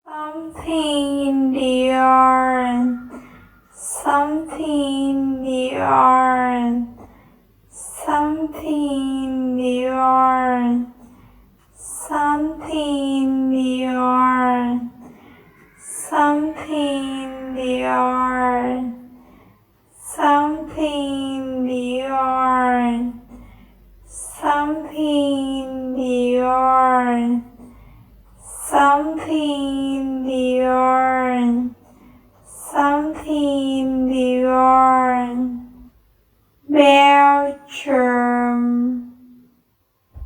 Something in the orange, something in the orange, something in the orange, something in the orange, something in the orange, something in the orange, something in the orange, something in the orange, something in the orange. Belcher.